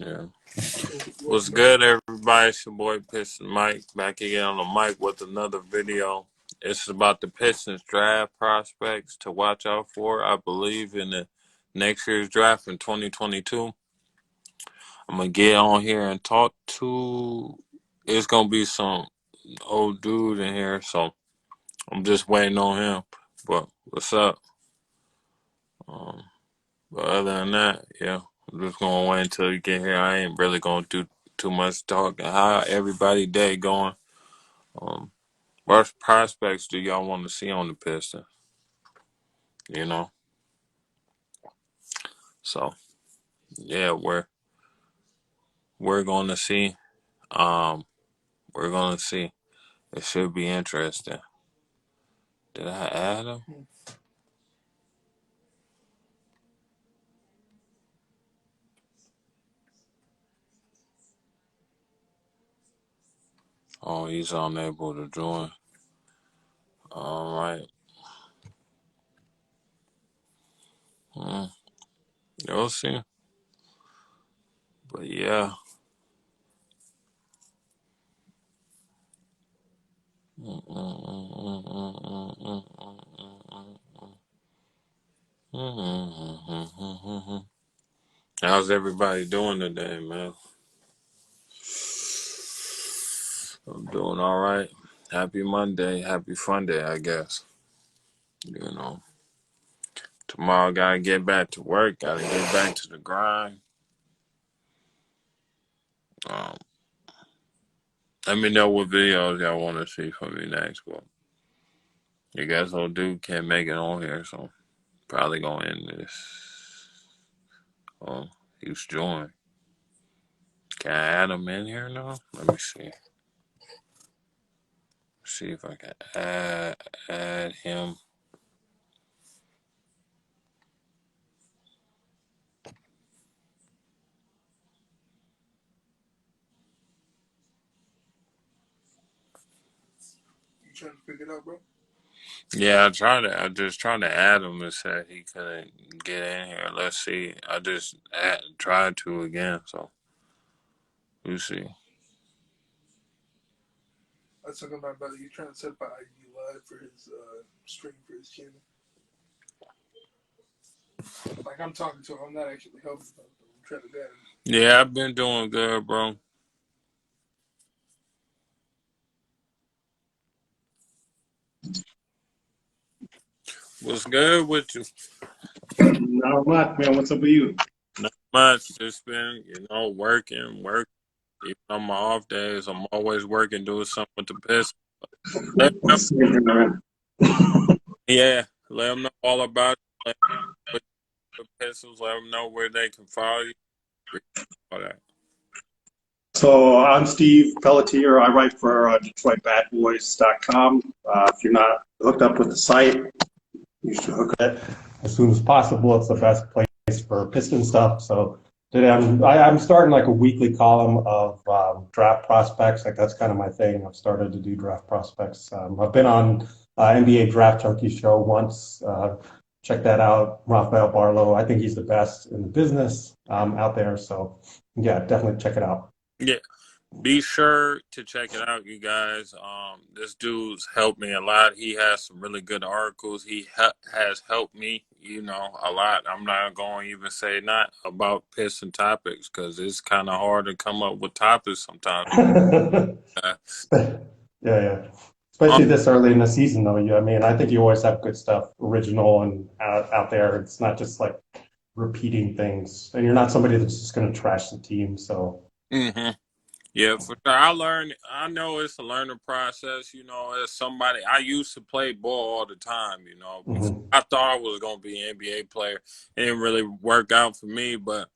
Yeah. What's good, everybody? It's your boy Piston Mike back again on the mic with another video. It's about the Pistons draft prospects to watch out for. I believe in the next year's draft in 2022. I'm gonna get on here and talk to. It's gonna be some old dude in here, so I'm just waiting on him. But what's up? Um, but other than that, yeah, I'm just gonna wait until you get here. I ain't really gonna do too much talking. How everybody day going? Um, what prospects do y'all want to see on the Pistons? You know, so yeah, we're going to see. Um, we're going to see. It should be interesting. Did I add him? Oh, he's unable to join. All right. You'll see. But yeah. How's everybody doing today, man? I'm doing all right. Happy Monday. Happy fun day, I guess. You know, tomorrow gotta get back to work. Gotta get back to the grind. Um, Let me know what videos y'all want to see from me next. But you guys old dude can't make it on here, so probably gonna end this. Oh, he's joined. Can I add him in here now? Let me see. See if I can add him. You trying to figure it out, bro? Yeah, I just tried to add him and said he couldn't get in here. Let's see. I just tried to again, so we'll see. I was talking about brother. You trying to set up an ID live for his stream for his channel? Like I'm talking to him, I'm not actually helping him. I'm trying to get him. Yeah, I've been doing good, bro. What's good with you? Not much, man. What's up with you? Not much. Just been, working. Even on my off days, I'm always working, doing something with the Pistons. Yeah, let them know all about it. Let the Pistons, let them know where they can follow you. All that. So I'm Steve Pelletier. I write for DetroitBadBoys.com. If you're not hooked up with the site, you should hook it as soon as possible. It's the best place for Piston stuff. So today I'm starting like a weekly column of draft prospects. Like that's kind of my thing. I've started to do draft prospects. I've been on NBA Draft Turkey show once. Check that out. Rafael Barlow. I think he's the best in the business out there. So yeah, definitely check it out. Yeah. Be sure to check it out, you guys. This dude's helped me a lot. He has some really good articles. He has helped me, a lot. I'm not going to even say not about Piston topics because it's kind of hard to come up with topics sometimes. Yeah. Especially this early in the season, though. I think you always have good stuff, original and out there. It's not just like repeating things, and you're not somebody that's just going to trash the team. So. Mm-hmm. Yeah, for sure. I know it's a learning process, as somebody, I used to play ball all the time, before I thought I was going to be an NBA player. It didn't really work out for me, but,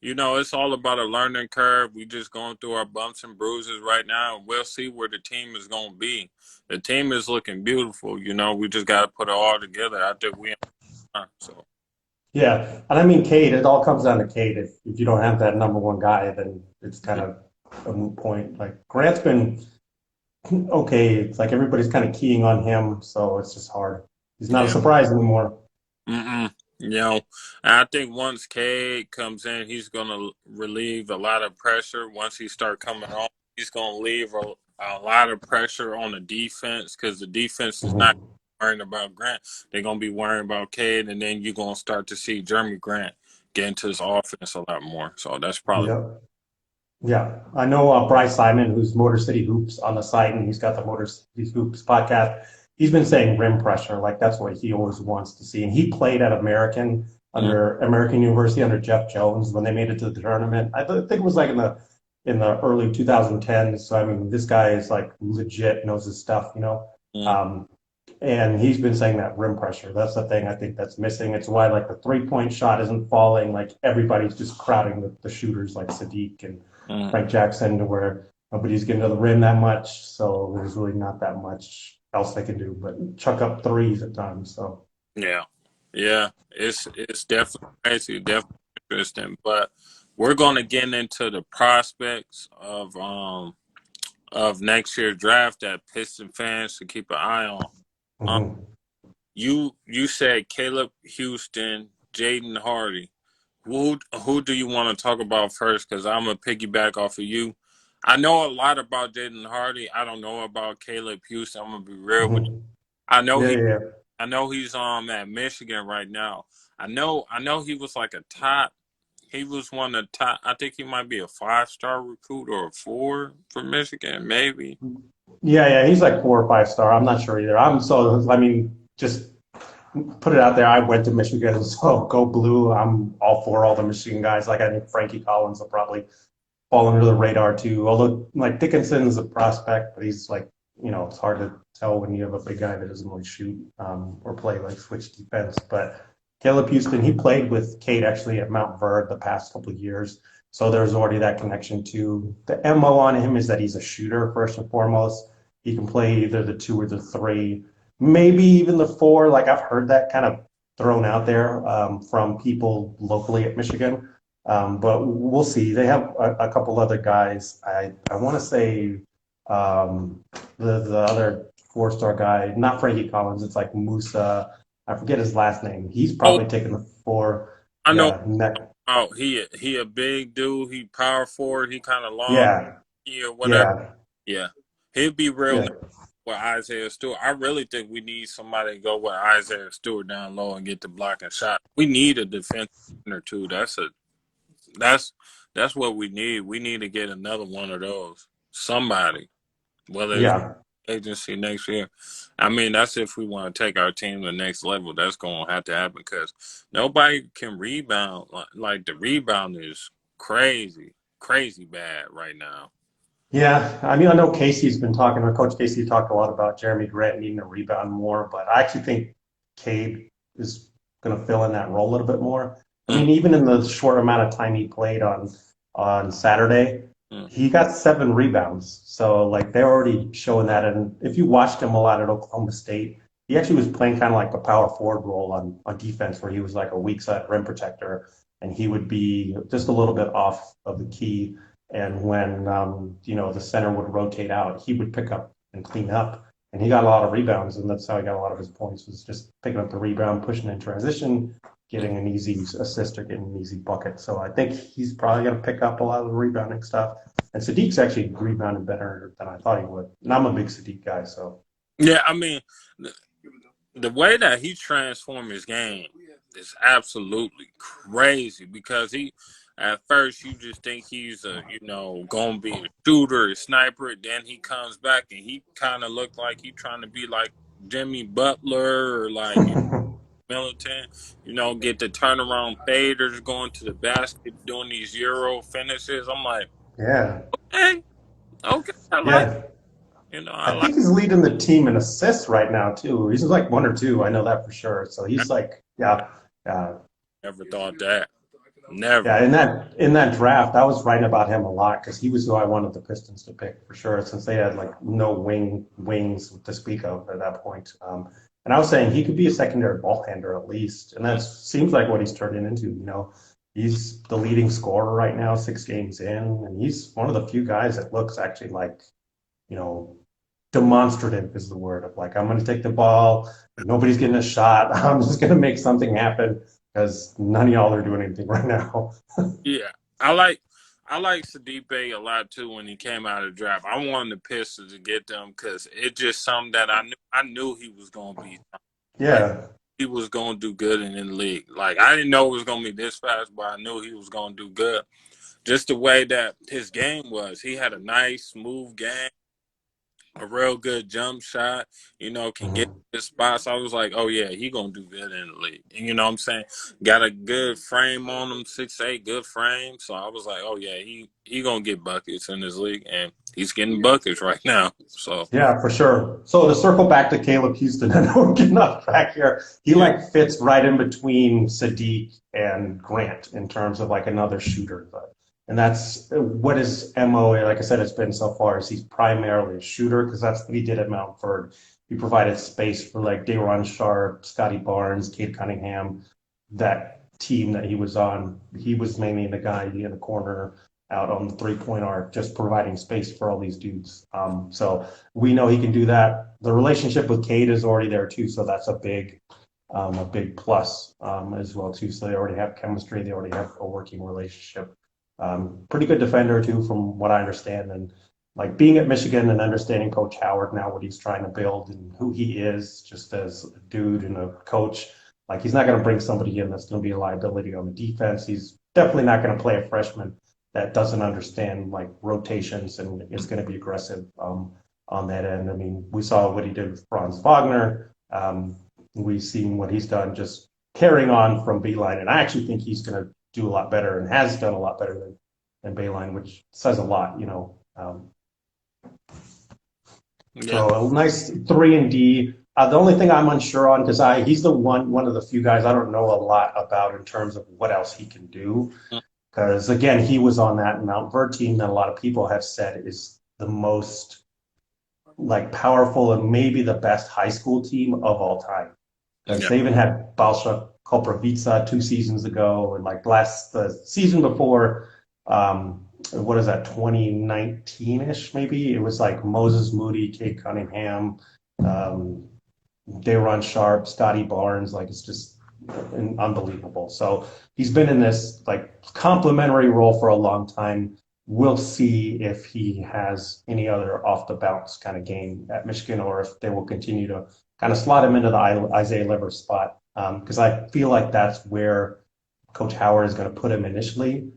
it's all about a learning curve. We just going through our bumps and bruises right now, and we'll see where the team is going to be. The team is looking beautiful, we just got to put it all together. I think we so. Yeah, and I mean, Cade, it all comes down to Cade. If you don't have that number one guy, then it's kind of a moot point. Like Grant's been okay. It's like everybody's kind of keying on him, so it's just hard. He's not a surprise anymore. You know, and I think once Cade comes in, he's going to relieve a lot of pressure. Once he start coming on, he's going to leave a lot of pressure on the defense because the defense is not Mhm. worrying about Grant. They're going to be worrying about Cade, and then you're going to start to see Jeremy Grant get into his offense a lot more. So that's probably Yep. Yeah, I know Bryce Simon, who's Motor City Hoops on the site, and he's got the Motor City Hoops podcast. He's been saying rim pressure, like that's what he always wants to see. And he played at American University under Jeff Jones when they made it to the tournament. Think it was like in the early 2010s. So I mean, this guy is like legit knows his stuff, you know. mm, Um, and he's been saying that rim pressure. That's the thing I think that's missing. It's why like the 3-point shot isn't falling. Like everybody's just crowding the shooters like Sadiq and mm, Frank Jackson to where nobody's getting to the rim that much. So there's really not that much else they can do but chuck up threes at times. So yeah, yeah. It's definitely crazy, definitely interesting. But we're going to get into the prospects of next year's draft that Piston fans should keep an eye on. Um, mhm. you said Caleb Houstan, Jayden Hardy. Who do you want to talk about first? Because I'm gonna piggyback off of you. I know a lot about Jayden Hardy. I don't know about Caleb Houstan. I'm gonna be real with you. Mhm. I know Yeah, he. yeah, I know he's at Michigan right now. I know he was like a top. He was one of the top. I think he might be a 5-star recruit or a 4 for Michigan, maybe. yeah. He's like 4 or 5 star. I'm not sure either. I mean, just put it out there. I went to Michigan, so go blue. I'm all for all the Michigan guys. Like I think Frankie Collins will probably fall under the radar too. Although like Dickinson's a prospect, but he's like, you know, it's hard to tell when you have a big guy that doesn't really shoot or play like switch defense. But Caleb Houstan, he played with Kate actually at Mount Verde the past couple of years. So there's already that connection too. The MO on him is that he's a shooter first and foremost. He can play either the 2 or the 3, maybe even the 4. Like I've heard that kind of thrown out there from people locally at Michigan. But we'll see. They have a couple other guys. I want to say the other 4 star guy, not Frankie Collins. It's like Musa. I forget his last name. He's Oh, probably taking the 4. I know. Yeah, Oh, he a big dude. He power forward. He kind of long yeah, or whatever. yeah, Yeah, he'd be real yeah. nice with Isaiah Stewart. I really think we need somebody to go with Isaiah Stewart down low and get the blocking shot. We need a defensive or two. That's that's what we need. We need to get another one of those. Somebody, whether it's Yeah. agency next year. I mean, that's if we want to take our team to the next level. That's going to have to happen because nobody can rebound. Like the rebound is crazy, crazy bad right now. Yeah, I mean, I know Casey's been talking, or Coach Casey talked a lot about Jeremy Grant needing to rebound more, but I actually think Cade is going to fill in that role a little bit more. I Mm, mean, even in the short amount of time he played on Saturday, mm, he got 7 rebounds. So like they're already showing that. And if you watched him a lot at Oklahoma State, he actually was playing kind of like a power forward role on defense, where he was like a weak side rim protector, and he would be just a little bit off of the key. And when you know, the center would rotate out, he would pick up and clean up. And he got a lot of rebounds, and that's how he got a lot of his points, was just picking up the rebound, pushing in transition, mm. getting an easy assist or getting an easy bucket. So I think he's probably going to pick up a lot of the rebounding stuff. And Sadiq's actually rebounded better than I thought he would. And I'm a big Sadiq guy, so Yeah, I mean, the way that he transformed his game is absolutely crazy because at first you just think he's gonna be a shooter, a sniper. Then he comes back and he kind of looked like he trying to be like Jimmy Butler or like Militant. Get the turnaround faders going to the basket, doing these Euro finishes. I'm like, yeah, hey, okay, I like. yeah. I I like. think he's leading the team in assists right now too. He's like 1 or 2. I know that for sure. So I he's like, yeah, never thought that. Never. yeah. In that draft, I was writing about him a lot because he was who I wanted the Pistons to pick for sure, since they had like no wings to speak of at that point. And I was saying he could be a secondary ball handler at least, and that seems like what he's turning into. You know, he's the leading scorer right now, 6 games in, and he's one of the few guys that looks actually like, you know, demonstrative is the word of like, I'm going to take the ball. Nobody's getting a shot. I'm just going to make something happen. because none of y'all are doing anything right now. Yeah, I like Sadipe a lot too when he came out of the draft. I wanted the Pistons to get them because it's just something that I knew he was gonna be like Yeah. he was gonna do good in the league. Like I didn't know it was gonna be this fast, but I knew he was gonna do good. Just the way that his game was, he had a nice, smooth game, a real good jump shot. Can get Mhm. his spots. I was like, oh yeah, he gonna do good in the league. And you know what I'm saying? Got a good frame on him, 6'8", good frame. So I was like, oh yeah, he gonna get buckets in this league, and he's getting buckets right now. So Yeah, for sure. So to circle back to Caleb Houstan, I know we're getting off track here. He yeah, like fits right in between Sadiq and Grant in terms of like another shooter. And that's what his MO, like I said, it's been so far is he's primarily a shooter because that's what he did at Mount Ford. He provided space for like Day'Ron Sharp, Scotty Barnes, Cade Cunningham, that team that he was on. He was mainly the guy in the corner out on the 3-point arc, just providing space for all these dudes. So we know he can do that. The relationship with Cade is already there too, so that's a big plus as well too. So they already have chemistry. They already have a working relationship. Pretty good defender too, from what I understand. And like being at Michigan and understanding Coach Howard now, what he's trying to build and who he is, just as a dude and a coach. Like he's not going to bring somebody in that's going to be a liability on the defense. He's definitely not going to play a freshman that doesn't understand like rotations and is going to be aggressive on that end. I mean, we saw what he did with Franz Wagner. We've seen what he's done just carrying on from Beeline, and I actually think he's going to do a lot better and has done a lot better than Beeline, which says a lot, you know. yeah, So a nice 3 and D. The only thing I'm unsure on because he's the one of the few guys I don't know a lot about in terms of what else he can do. Because again, he was on that Mount Verde team that a lot of people have said is the most like powerful and maybe the best high school team of all time. Because yeah, they even had Balša Koprivica 2 seasons ago, and like the season before, what is that, 2019-ish maybe? It was like Moses Moody, Cade Cunningham, um, Day'Ron Sharp, Scotty Barnes. Like it's just unbelievable. So he's been in this like complementary role for a long time. We'll see if he has any other off the bounce kind of game at Michigan, or if they will continue to kind of slot him into the Isaiah Livers spot. Because I feel like that's where Coach Howard is going to put him initially,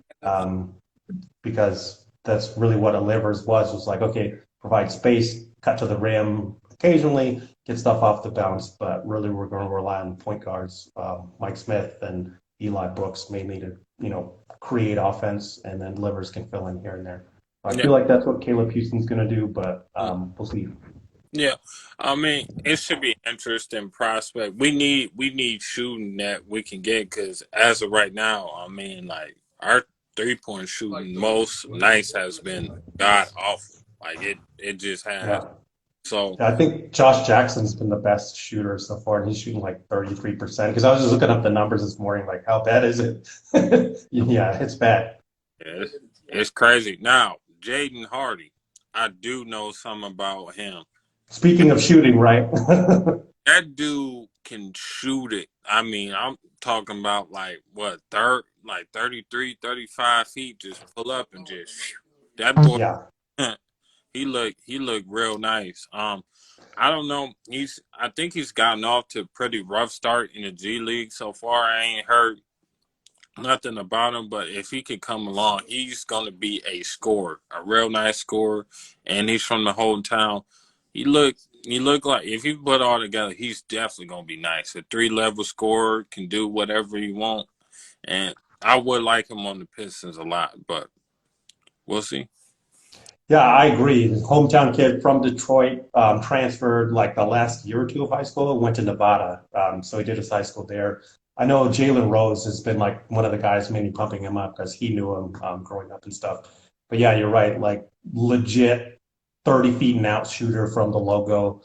because that's really what a Livers was like, okay, provide space, cut to the rim occasionally, get stuff off the bounce, but really we're going to rely on point guards, Mike Smith and Eli Brooks mainly to, create offense, and then Livers can fill in here and there. I yeah. feel like that's what Caleb Houston's going to do, but we'll see. Yeah, I mean, it should be interesting prospect. We need shooting that we can get because as of right now, I mean, like our 3-point shooting most nights has been god awful. Like it just has. Yeah. So I think Josh Jackson's been the best shooter so far, and he's shooting like 33%. Because I was just looking up the numbers this morning, like how bad is it? Yeah, it's bad. yeah, it's crazy. Now, Jayden Hardy, I do know something about him. Speaking of shooting, right? That dude can shoot it. I mean, I'm talking about like what like 33, 35 feet, just pull up and just that boy. Yeah. he looked real nice. I don't know. I think he's gotten off to a pretty rough start in the G League so far. I ain't heard nothing about him, but if he could come along, he's gonna be a scorer, a real nice scorer, and he's from the hometown. He look like if he put all together, he's definitely gonna be nice. A 3-level scorer can do whatever he want, and I would like him on the Pistons a lot, but we'll see. Yeah, I agree. His hometown kid from Detroit, transferred like the last year or two of high school, went to Nevada. So he did his high school there. I know Jalen Rose has been like one of the guys mainly pumping him up because he knew him growing up and stuff. But yeah, you're right. Like legit 30 feet and out shooter from the logo.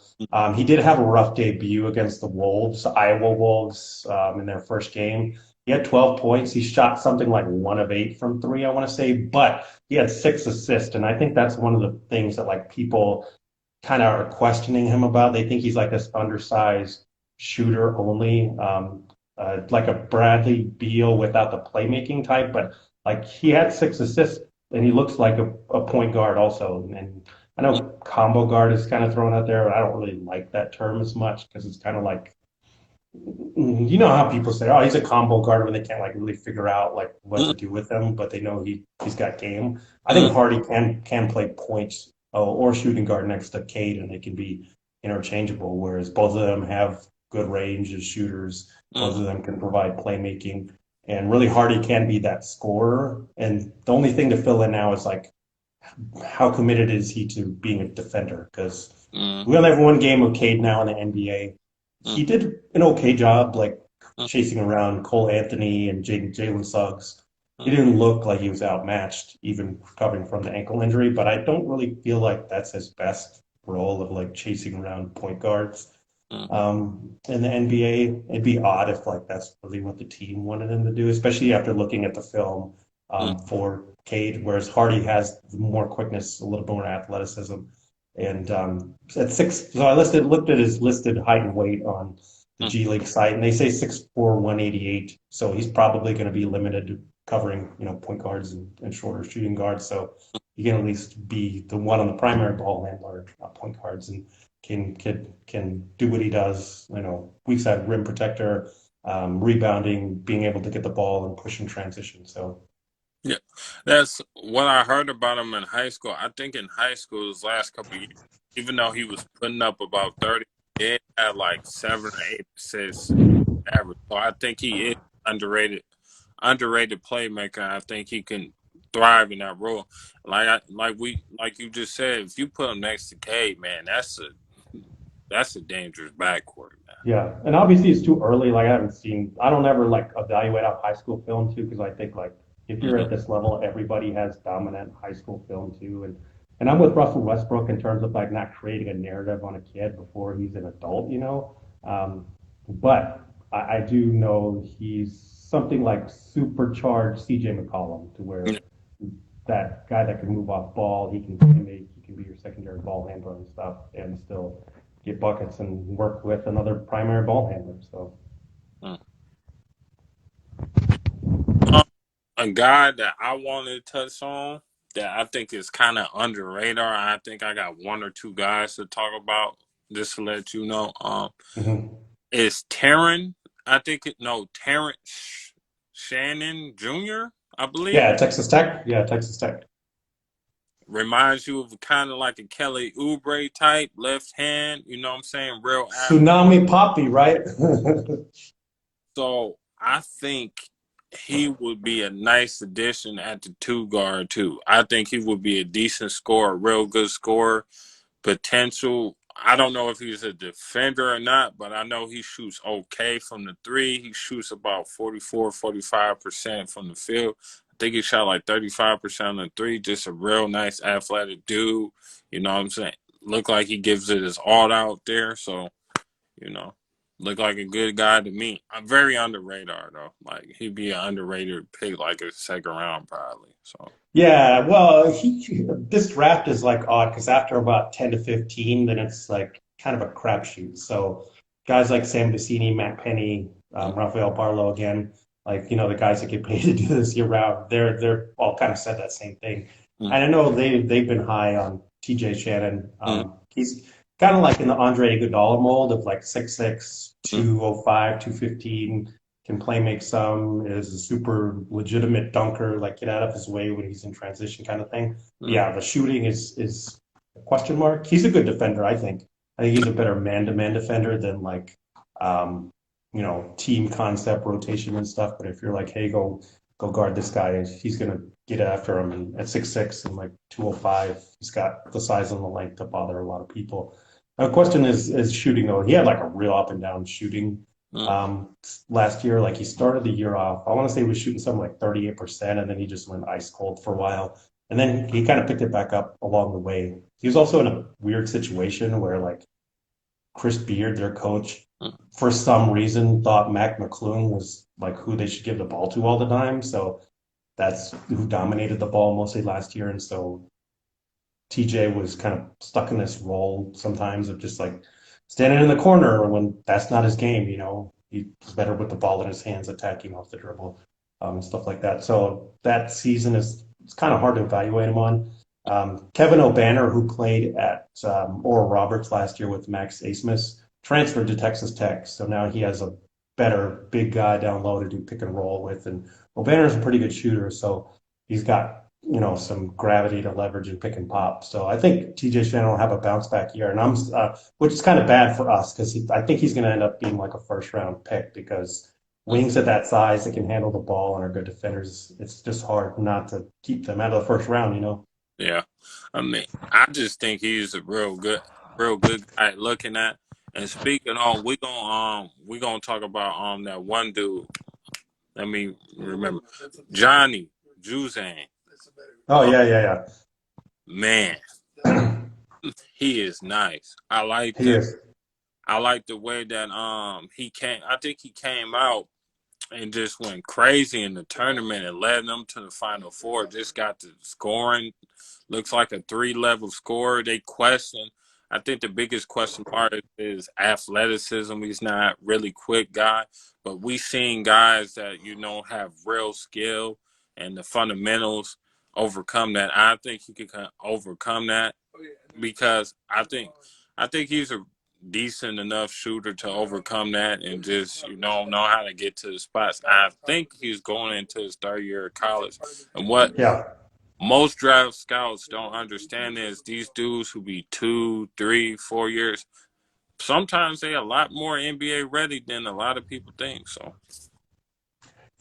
He did have a rough debut against the Wolves, Iowa Wolves, in their first game. He had 12 points. He shot something like 1 of 8 from three, I want to say, but he had 6 assists. And I think that's one of the things that like people kind of are questioning him about. They think he's like this undersized shooter only. like a Bradley Beal without the playmaking type, but like he had 6 assists and he looks like a point guard also. And I know combo guard is kind of thrown out there, but I don't really like that term as much because it's kind of like, you know how people say, oh, he's a combo guard when they can't like really figure out like what to do with him, but they know he's got game. I think Hardy can play points or shooting guard next to Cade, and they can be interchangeable. Whereas both of them have good range as shooters. Both of them can provide playmaking, and really Hardy can be that scorer. And the only thing to fill in now is like how committed is he to being a defender? Because we only have one game of Cade now in the NBA. He did an okay job, like chasing around Cole Anthony and Jalen Suggs. He didn't look like he was outmatched, even recovering from the ankle injury. But I don't really feel like that's his best role of like chasing around point guards. In the NBA, it'd be odd if like that's really what the team wanted him to do, especially after looking at the film for Cade, whereas Hardy has more quickness, a little bit more athleticism. And at 6, so I looked at his listed height and weight on the G League site, and they say 6'4", 188. So he's probably going to be limited to covering, point guards and shorter shooting guards. So he can at least be the one on the primary ball handler, point guards, and can do what he does. Weak side rim protector, rebounding, being able to get the ball and push in transition. So. Yeah, that's what I heard about him in high school. I think in high school, his last couple of years, even though he was putting up about 30, he had like 7 or 8 assists average. So I think he is underrated playmaker. I think he can thrive in that role. Like you just said, if you put him next to Cade, man, that's a dangerous backcourt, man. Yeah, and obviously it's too early. Like I don't ever like evaluate off high school film too, because I think like if you're at this level, everybody has dominant high school film too. And I'm with Russell Westbrook in terms of like not creating a narrative on a kid before he's an adult, But I do know he's something like supercharged CJ McCollum, to where that guy that can move off ball, he can be your secondary ball handler and stuff, and still get buckets and work with another primary ball handler. So. A guy that I wanted to touch on that I think is kind of under radar. I think I got 1 or 2 guys to talk about just to let you know. Is Terence Shannon Jr., I believe. Yeah, Texas Tech. Yeah, Texas Tech. Reminds you of kind of like a Kelly Oubre type, left hand, you know what I'm saying? Real Tsunami Poppy, right? So I think he would be a nice addition at the 2 guard too. I think he would be a decent scorer, a real good scorer, potential. I don't know if he's a defender or not, but I know he shoots okay from the 3. He shoots about 44, 45% from the field. I think he shot like 35% on the 3. Just a real nice athletic dude. You know what I'm saying? Look like he gives it his all out there. So, look like a good guy to me. I'm very under radar though. Like he'd be an underrated pick, like a 2nd round probably. So Yeah, well, this draft is like odd because after about 10 to 15, then it's like kind of a crapshoot. So guys like Sam Vecini, Matt Penny, Rafael Barlow again, like the guys that get paid to do this year round, they're all kind of said that same thing. And I know they've been high on TJ Shannon. He's kind of like in the Andre Iguodala mold of like 6'6", 205, 215, can play make some, is a super legitimate dunker, like get out of his way when he's in transition kind of thing. Yeah, the shooting is a question mark. He's a good defender, I think. I think he's a better man-to-man defender than like, team concept rotation and stuff. But if you're like, hey, go guard this guy, he's going to get after him. And at 6'6" and like 205, he's got the size and the length to bother a lot of people. The question is shooting, though. He had like a real up and down shooting last year. Like he started the year off, I want to say he was shooting something like 38%, and then he just went ice cold for a while. And then he kind of picked it back up along the way. He was also in a weird situation where like Chris Beard, their coach, for some reason thought Mac McClung was like who they should give the ball to all the time. So that's who dominated the ball mostly last year. And so TJ was kind of stuck in this role sometimes of just like standing in the corner when that's not his game. he's better with the ball in his hands, attacking off the dribble, and stuff like that. So that season it's kind of hard to evaluate him on. Kevin O'Banner, who played at Oral Roberts last year with Max Asmus, transferred to Texas Tech. So now he has a better big guy down low to do pick and roll with. And O'Banner's a pretty good shooter, so he's got, some gravity to leverage and pick and pop. So I think TJ Shannon will have a bounce back year, and which is kind of bad for us because I think he's going to end up being like a first round pick because wings at that size that can handle the ball and are good defenders, it's just hard not to keep them out of the first round. Yeah, I mean, I just think he's a real good guy looking at. And speaking on, we gonna talk about that one dude. Let me remember, Johnny Juzang. Oh yeah. Man, he is nice. I like He is. I like the way that he came. I think he came out and just went crazy in the tournament and led them to the Final Four. Just got the scoring. Looks like a 3-level scorer. They question. I think the biggest question part is athleticism. He's not really quick guy, but we seen guys that have real skill and the fundamentals overcome that. I think he can overcome that because I think he's a decent enough shooter to overcome that and just know how to get to the spots. I think he's going into his 3rd year of college, and what most draft scouts don't understand is these dudes who be 2, 3, 4 years, sometimes they a lot more NBA ready than a lot of people think. So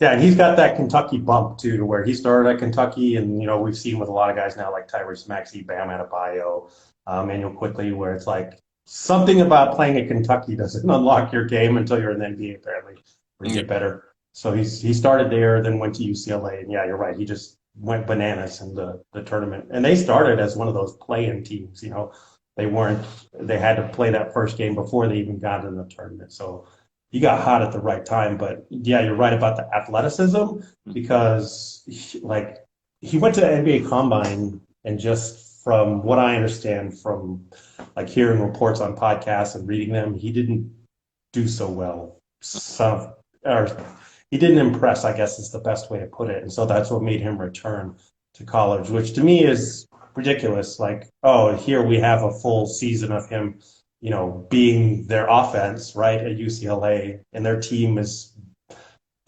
yeah, and he's got that Kentucky bump too, to where he started at Kentucky, and we've seen with a lot of guys now like Tyrese Maxey, Bam Adebayo, Manuel Quickley, where it's like something about playing at Kentucky doesn't unlock your game until you're in the NBA, apparently, where you get better. So he started there, then went to UCLA, and yeah, you're right, he just went bananas in the tournament. And they started as one of those play-in teams, they had to play that first game before they even got in the tournament. So he got hot at the right time. But yeah, you're right about the athleticism because he went to the NBA Combine, and just from what I understand from like hearing reports on podcasts and reading them, he didn't do so well. He didn't impress, I guess is the best way to put it. And so that's what made him return to college, which to me is ridiculous. Like, oh, here we have a full season of him, being their offense, right, at UCLA, and their team is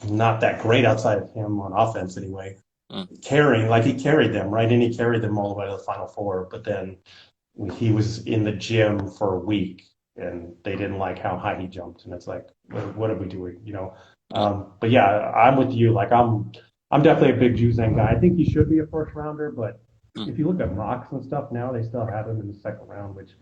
not that great outside of him on offense anyway. He carried them, right? And he carried them all the way to the Final Four, but then he was in the gym for a week and they didn't like how high he jumped. And it's like, what are we doing? But yeah, I'm with you. Like I'm definitely a big Juzang guy. I think he should be a first rounder, but if you look at mocks and stuff now, they still have him in the 2nd round, which is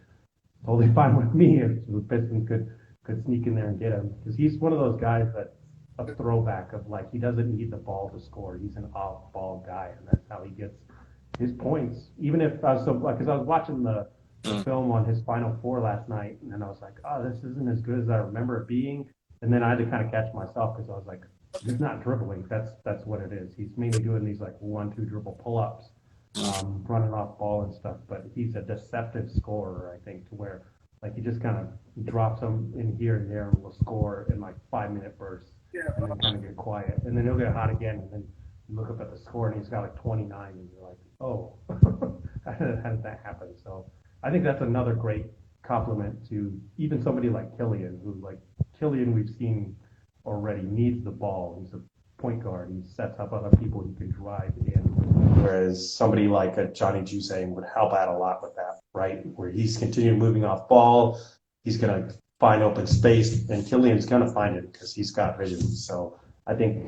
totally fine with me if the Pistons could sneak in there and get him, because he's one of those guys that's a throwback of like he doesn't need the ball to score. He's an off-ball guy, and that's how he gets his points. Even if because I was watching the film on his Final Four last night, and then I was like, oh, this isn't as good as I remember it being. And then I had to kind of catch myself because I was like, he's not dribbling. That's what it is. He's mainly doing these like 1-2 dribble pull-ups, running off ball and stuff. But he's a deceptive scorer, I think, to where like he just kind of drops them in here and there and will score in like 5-minute bursts, and then kind of get quiet. And then he'll get hot again, and then you look up at the score and he's got like 29, and you're like, oh, how did that happen? So I think that's another great compliment to even somebody like Killian, we've seen already needs the ball. He's a point guard. He sets up other people he can drive in. Whereas somebody like a Johnny Juzang would help out a lot with that, right? Where he's continuing moving off ball. He's going to find open space, and Killian's going to find it because he's got vision. So I think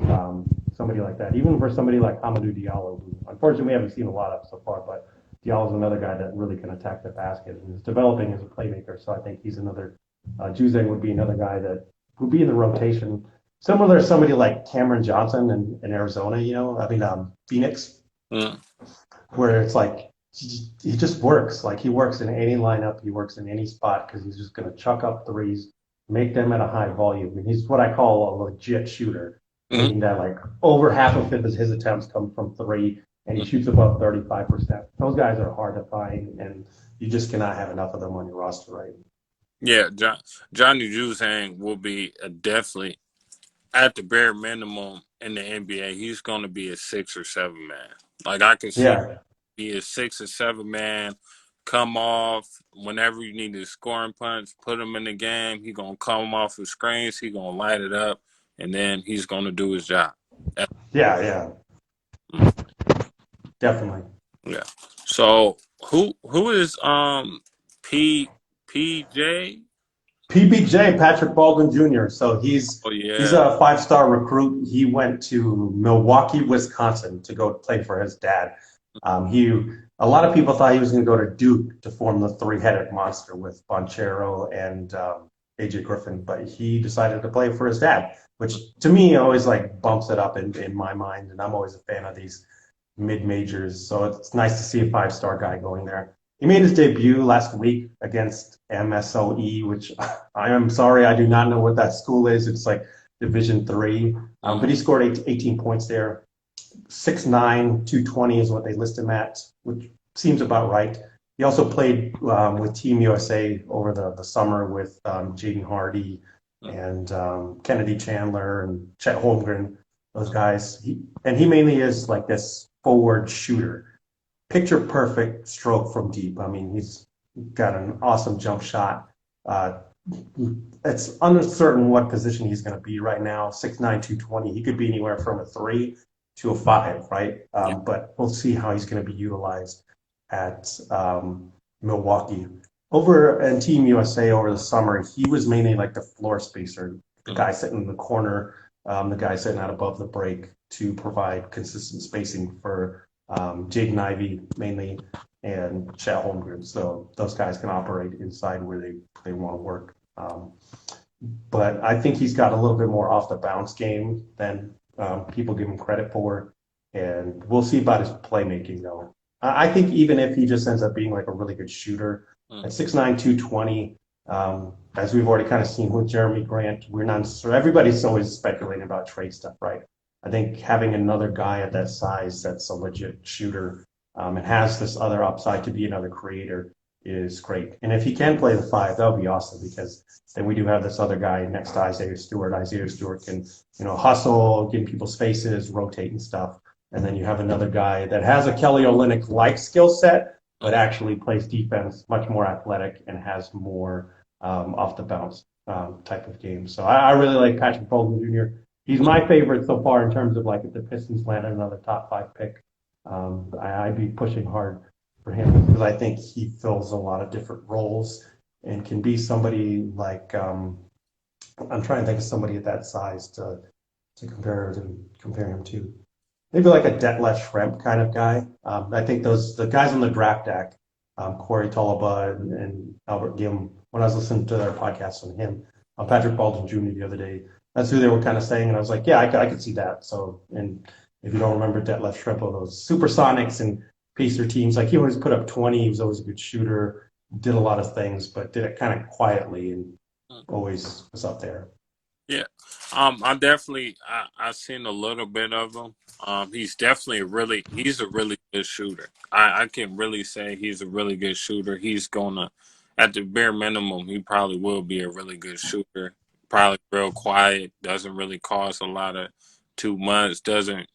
somebody like that, even for somebody like Hamidou Diallo, who unfortunately we haven't seen a lot of so far, but Diallo's another guy that really can attack the basket and is developing as a playmaker. So I think he's another, Juzang would be another guy that would be in the rotation. Similar to somebody like Cameron Johnson in Arizona, Phoenix, where it's like he just works. Like he works in any lineup, he works in any spot because he's just going to chuck up threes, make them at a high volume. And he's what I call a legit shooter, meaning that like over half of his attempts come from three, and he shoots above 35%. Those guys are hard to find, and you just cannot have enough of them on your roster, right? Yeah, Johnny Juzang will be definitely at the bare minimum in the NBA, he's going to be a 6 or 7 man. Like I can see Yeah. he is 6 or 7 man. Come off whenever you need a scoring punch, put him in the game. He's gonna come off the screens. He's gonna light it up, and then he's gonna do his job. Yeah, yeah, definitely. Yeah. So who is P PJ? PBJ, Patrick Baldwin Jr. So Oh he's yeah. a five-star recruit. He went to Milwaukee, Wisconsin to go play for his dad. A lot of people thought he was going to go to Duke to form the three-headed monster with Banchero and AJ Griffin, but he decided to play for his dad, which to me always like bumps it up in my mind, and I'm always a fan of these mid-majors. So it's nice to see a five-star guy going there. He made his debut last week against MSOE, which I am sorry, I do not know what that school is. It's like Division III, but he scored 18 points there. 6'9", 220 is what they list him at, which seems about right. He also played with Team USA over the summer with Jayden Hardy and Kennedy Chandler and Chet Holmgren, those guys. He mainly is like this forward shooter. Picture perfect stroke from deep. I mean, he's got an awesome jump shot. It's uncertain what position he's going to be right now. 6'9", 220. He could be anywhere from a 3 to a 5, right? But we'll see how he's going to be utilized at Milwaukee. Over in Team USA over the summer, he was mainly like the floor spacer, the guy sitting in the corner, the guy sitting out above the break to provide consistent spacing for Jaden Ivey mainly and Chet Holmgren. So those guys can operate inside where they want to work. But I think he's got a little bit more off the bounce game than people give him credit for. And we'll see about his playmaking though. I think even if he just ends up being like a really good shooter at 6'9", 220, as we've already kind of seen with Jeremy Grant, we're not so everybody's always speculating about trade stuff, right? I think having another guy at that size that's a legit shooter and has this other upside to be another creator is great. And if he can play the 5, that would be awesome because then we do have this other guy next to Isaiah Stewart. Isaiah Stewart can, hustle, get in people's faces, rotate and stuff. And then you have another guy that has a Kelly Olynyk-like skill set, but actually plays defense, much more athletic, and has more off the bounce type of game. So I really like Patrick Baldwin Jr. He's my favorite so far in terms of like if the Pistons landed another top 5 pick. I'd be pushing hard for him because I think he fills a lot of different roles and can be somebody like I'm trying to think of somebody at that size to compare him to. Maybe like a Detlef Schrempf kind of guy. I think the guys on the draft deck, Corey Tolliba and Albert Gim, when I was listening to their podcast on him, Patrick Baldwin Jr. the other day, that's who they were kind of saying, and I was like, yeah, I could see that. So, and if you don't remember Detlef Schrempf, those Supersonics and Pacer teams, like he always put up 20. He was always a good shooter, did a lot of things, but did it kind of quietly and always was up there. Yeah. I've seen a little bit of him. He's definitely he's a really good shooter. I can really say he's a really good shooter. He's gonna, at the bare minimum, he probably will be a really good shooter. Probably real quiet, doesn't really cause a lot of too much, doesn't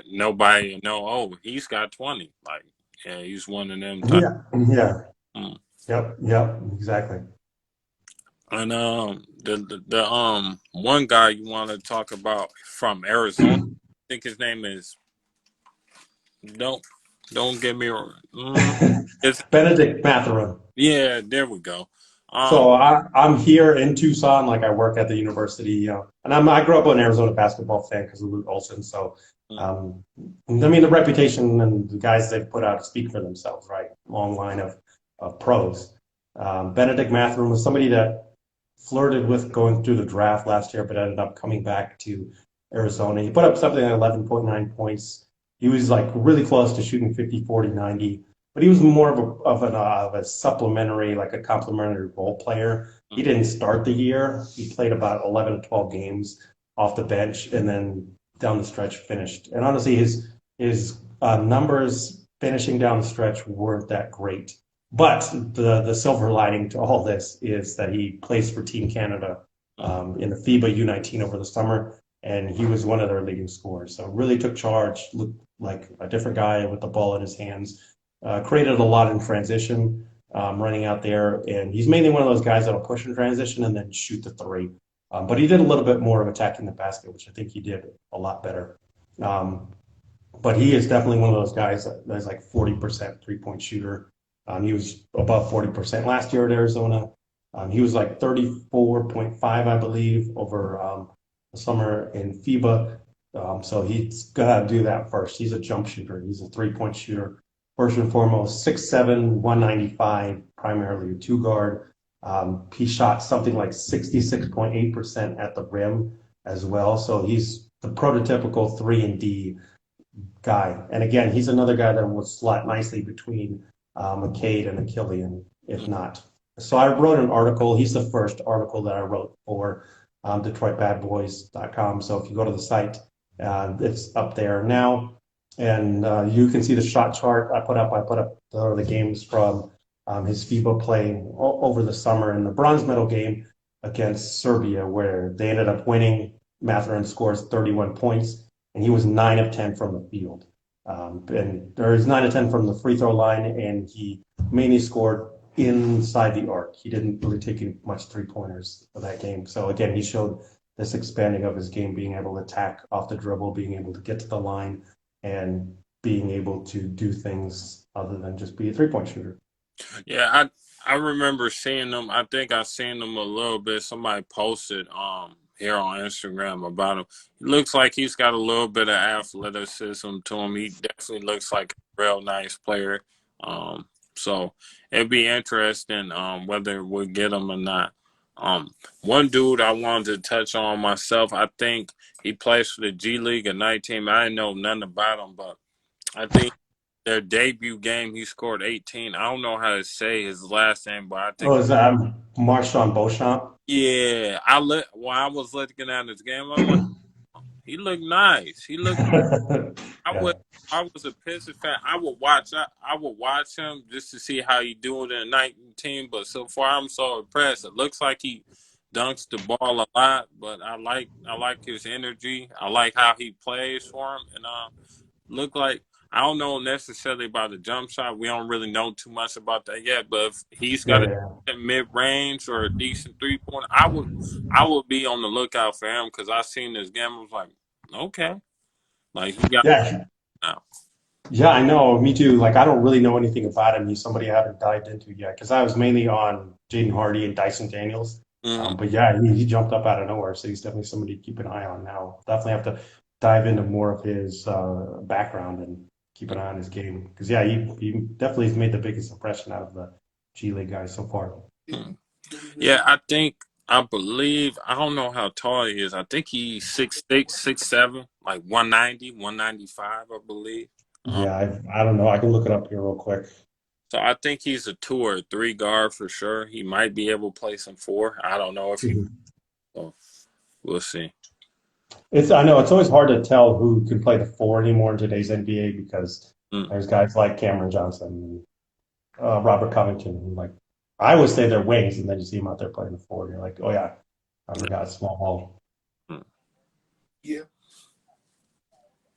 nobody know, oh, he's got 20. Like, yeah, he's one of them type. Yeah. Yep, exactly. And the one guy you want to talk about from Arizona, I think his name is don't get me wrong. It's Benedict Mathurin. Yeah, there we go. So I'm here in Tucson, like I work at the university, and I grew up an Arizona basketball fan because of Luke Olson. So, I mean, the reputation and the guys they've put out speak for themselves, right? Long line of pros. Benedict Mathurin was somebody that flirted with going through the draft last year, but ended up coming back to Arizona. He put up something like 11.9 points. He was like really close to shooting 50, 40, 90. But he was more of a supplementary, like a complementary role player. He didn't start the year. He played about 11 to 12 games off the bench, and then down the stretch finished. And honestly, his numbers finishing down the stretch weren't that great. But the silver lining to all this is that he plays for Team Canada in the FIBA U19 over the summer. and he was one of their leading scorers. So really took charge, looked like a different guy with the ball in his hands, created a lot in transition, running out there. And he's mainly one of those guys that'll push in transition and then shoot the three. But he did a little bit more of attacking the basket, which I think he did a lot better. But he is definitely one of those guys that's like 40% three-point shooter. He was above 40% last year at Arizona. He was like 34.5, I believe, over the summer in FIBA. So he's got to do that first. He's a jump shooter. He's a three-point shooter. First and foremost, 6'7", 195, primarily a two guard. He shot something like 66.8% at the rim as well. So he's the prototypical 3-and-D guy. And again, he's another guy that will slot nicely between McCade and Achillian, if not. So I wrote an article. He's the first article that I wrote for DetroitBadBoys.com. So if you go to the site, it's up there now. And you can see the shot chart I put up. The games from his FIBA play over the summer in the bronze medal game against Serbia, where they ended up winning. Mathurin scores 31 points, and he was 9 of 10 from the field. And there is 9 of 10 from the free throw line, and he mainly scored inside the arc. He didn't really take much three-pointers for that game. So again, he showed this expanding of his game, being able to attack off the dribble, being able to get to the line, and being able to do things other than just be a three-point shooter. Yeah, I remember seeing them. I think I seen them a little bit. Somebody posted here on Instagram about him. He looks like he's got a little bit of athleticism to him. He definitely looks like a real nice player. So it'd be interesting whether we'll get him or not. One dude I wanted to touch on myself, I think he plays for the G League at 19. I didn't know nothing about him, but I think their debut game, he scored 18. I don't know how to say his last name, but I think, Oh, is that Marshawn Beauchamp? yeah, while I was looking at his game, I'm like, he looked nice. He looked. Yeah. I was a Pistons fan. I would watch him just to see how he doing in the 19. But so far, I'm so impressed. It looks like he dunks the ball a lot, but I like his energy. I like how he plays for him, and look like. I don't know necessarily about the jump shot. We don't really know too much about that yet. But if he's got Yeah. a mid range or a decent 3-point, I would be on the lookout for him because I seen this game. I was like, okay, like he got Yeah. now. Yeah, I know. Me too. Like, I don't really know anything about him. He's somebody I haven't dived into yet because I was mainly on Jayden Hardy and Dyson Daniels. Mm-hmm. But yeah, he jumped up out of nowhere. So he's definitely somebody to keep an eye on now. Definitely have to dive into more of his background and keep an eye on his game. Because, yeah, he definitely has made the biggest impression out of the G League guys so far. Mm-hmm. Yeah, I believe, I don't know how tall he is. I think he's 6'6", 6'7", like 190, 195, I believe. Yeah, I don't know. I can look it up here real quick. So I think he's a 2 or 3 guard for sure. He might be able to play some 4. I don't know if he. So we'll see. I know it's always hard to tell who can play the 4 anymore in today's NBA because there's guys like Cameron Johnson, Robert Covington, who I always say they're wings, and then you see them out there playing the 4, and you're like, oh yeah, I forgot small ball. Yeah.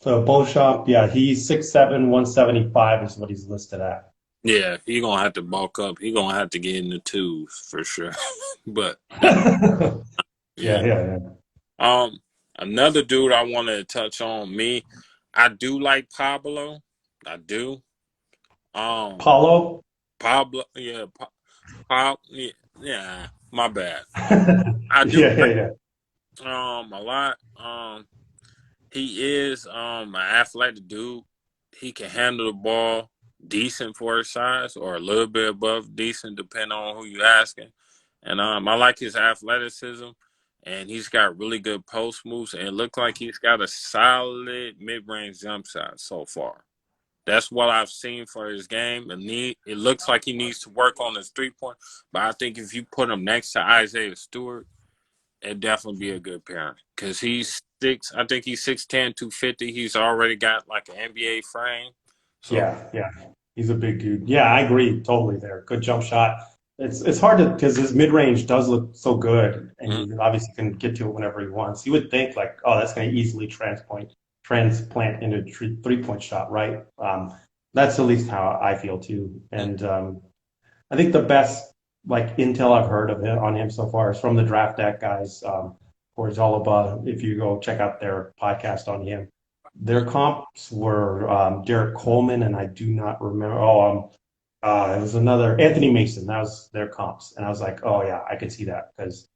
So Beauchamp, yeah, he's 6'7", 175 is what he's listed at. Yeah, he's going to have to bulk up. He's going to have to get in the 2s for sure. But yeah. Another dude I wanted to touch on, I do like Pablo. I do. Paulo? Pablo, yeah, yeah, my bad. I do Yeah. a lot. He is an athletic dude. He can handle the ball decent for his size, or a little bit above decent, depending on who you're asking. And I like his athleticism, and he's got really good post moves, and it looks like he's got a solid mid-range jump shot so far. That's what I've seen for his game. It looks like he needs to work on his 3-point, but I think if you put him next to Isaiah Stewart, it'd definitely be a good pairing because I think he's 6'10", 250. He's already got like an NBA frame. So Yeah. He's a big dude. Yeah, I agree totally there. Good jump shot. it's hard to because his mid range does look so good, and Mm, he obviously can get to it whenever he wants. You would think like, oh, that's going to easily transplant into a 3 point shot, right? That's at least how I feel too. mm. And I think the best like intel I've heard of him on him so far is from the Draft Deck guys. Or Zalaba, if you go check out their podcast on him, their comps were Derek Coleman, and I do not remember. It was another Anthony Mason. That was their comps, and I was like, oh yeah, I could see that because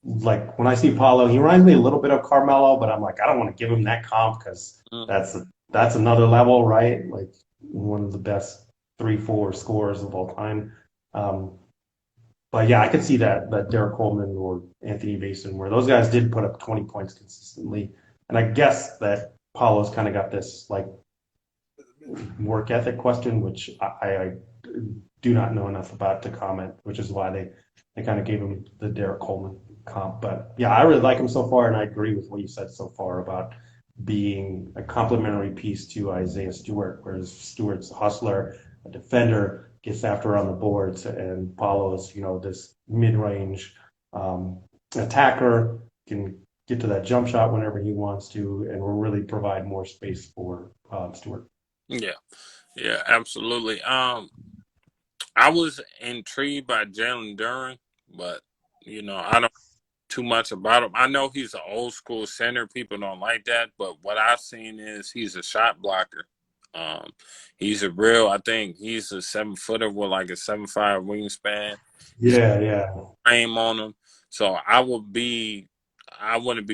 like when I see Paulo, he reminds me a little bit of Carmelo, but I'm like, I don't want to give him that comp because Mm. that's another level, right? Like one of the best 3-4 scorers of all time. Um, but yeah, I could see that Derek Coleman or Anthony Mason, where those guys did put up 20 points consistently, and I guess that Paulo's kind of got this like work ethic question, which I do not know enough about to comment, which is why they kind of gave him the Derek Coleman comp. But yeah, I really like him so far, and I agree with what you said so far about being a complementary piece to Isaiah Stewart, whereas Stewart's a hustler, a defender, gets after on the boards, and Paulo's, this mid-range attacker, can get to that jump shot whenever he wants to, and will really provide more space for Stewart. Yeah, yeah, absolutely. I was intrigued by Jalen Duren, but I don't too much about him. I know he's an old school center. People don't like that, but what I've seen is he's a shot blocker. Um, he's I think he's a 7-footer with like a 7'5" wingspan. He's Yeah, yeah. frame on him. So I wouldn't be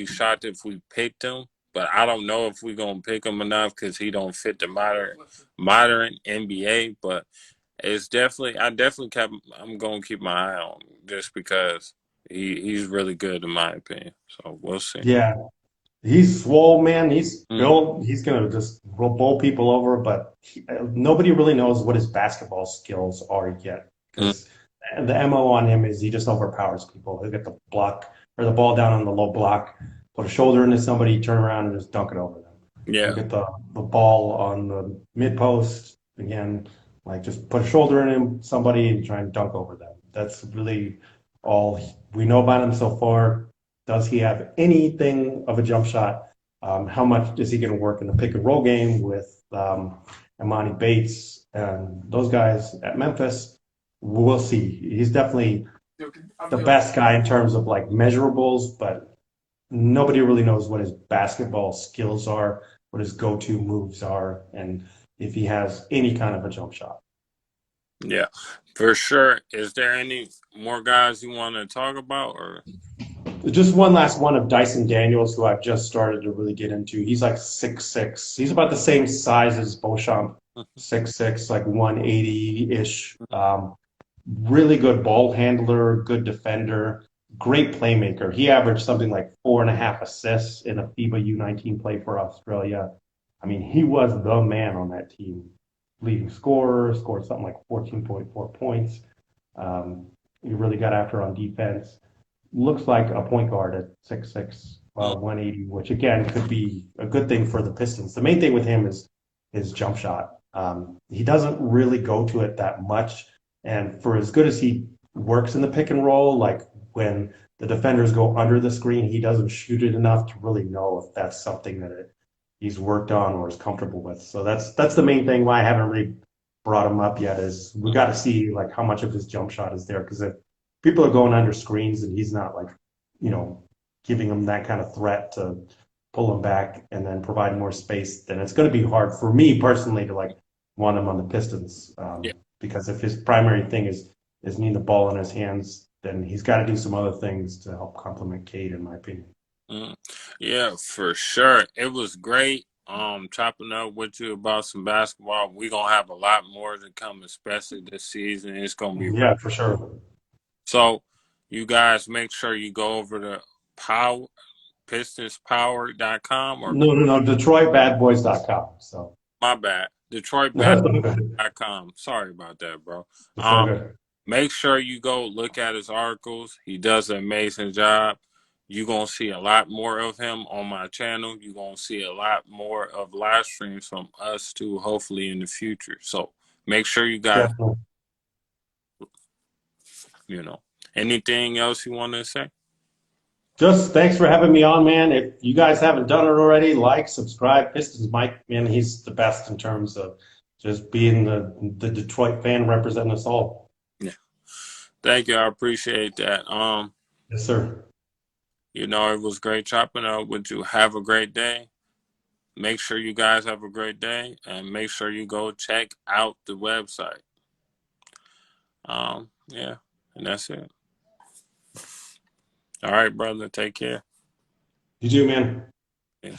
shocked if we picked him, but I don't know if we're gonna pick him enough because he don't fit the modern NBA. But I'm gonna keep my eye on him just because he's really good in my opinion. So we'll see. Yeah, he's swole, man. He's Mm, built. He's gonna just bowl people over, but nobody really knows what his basketball skills are yet mm, because the MO on him is he just overpowers people. He'll get the block or the ball down on the low block, put a shoulder into somebody, turn around and just dunk it over them. He'll yeah, get the ball on the mid post again, like just put a shoulder in him, somebody, and try and dunk over them. That's really all we know about him so far. Does he have anything of a jump shot? How much is he going to work in the pick and roll game with Imani Bates and those guys at Memphis? We'll see. He's definitely the best guy in terms of like measurables, but nobody really knows what his basketball skills are, what his go-to moves are, and if he has any kind of a jump shot. yeah, for sure. Is there any more guys you want to talk about or? Just one last one of Dyson Daniels, who I've just started to really get into. He's like 6'6". He's about the same size as Beauchamp, 6'6", like 180-ish. Really good ball handler, good defender, great playmaker. He averaged something like 4.5 assists in a FIBA U19 play for Australia. I mean, he was the man on that team. Leading scorer, scored something like 14.4 points. He really got after on defense. Looks like a point guard at 6'6", 180, which again could be a good thing for the Pistons. The main thing with him is his jump shot. He doesn't really go to it that much, and for as good as he works in the pick and roll, like when the defenders go under the screen, he doesn't shoot it enough to really know if that's something that he's worked on or is comfortable with. So that's the main thing why I haven't really brought him up yet. Is we got to see like how much of his jump shot is there, because if people are going under screens and he's not like, giving them that kind of threat to pull them back and then provide more space, then it's going to be hard for me personally to like want him on the Pistons. Yeah. Because if his primary thing is needing the ball in his hands, then he's got to do some other things to help complement Cade, in my opinion. Mm, yeah, for sure. It was great chopping up with you about some basketball. We're gonna have a lot more to come, especially this season. It's gonna be Yeah, for sure. so you guys make sure you go over to power pistonspower.com or No, DetroitBadBoys.com. So my bad. that's all good. DetroitBad.com. Sorry about that, bro. It's all Um good. Make sure you go look at his articles. He does an amazing job. You're going to see a lot more of him on my channel. You're going to see a lot more of live streams from us too, hopefully in the future. So make sure you guys Definitely. you know. Anything else you want to say? Just thanks for having me on, man. If you guys haven't done it already, like, subscribe. Pistons Mike, man, he's the best in terms of just being the Detroit fan representing us all. Yeah. Thank you. I appreciate that. Yes, sir. You know, it was great chopping up with you. Have a great day. Make sure you guys have a great day, and make sure you go check out the website. Yeah, and that's it. All right, brother. Take care. You too, man. Yeah.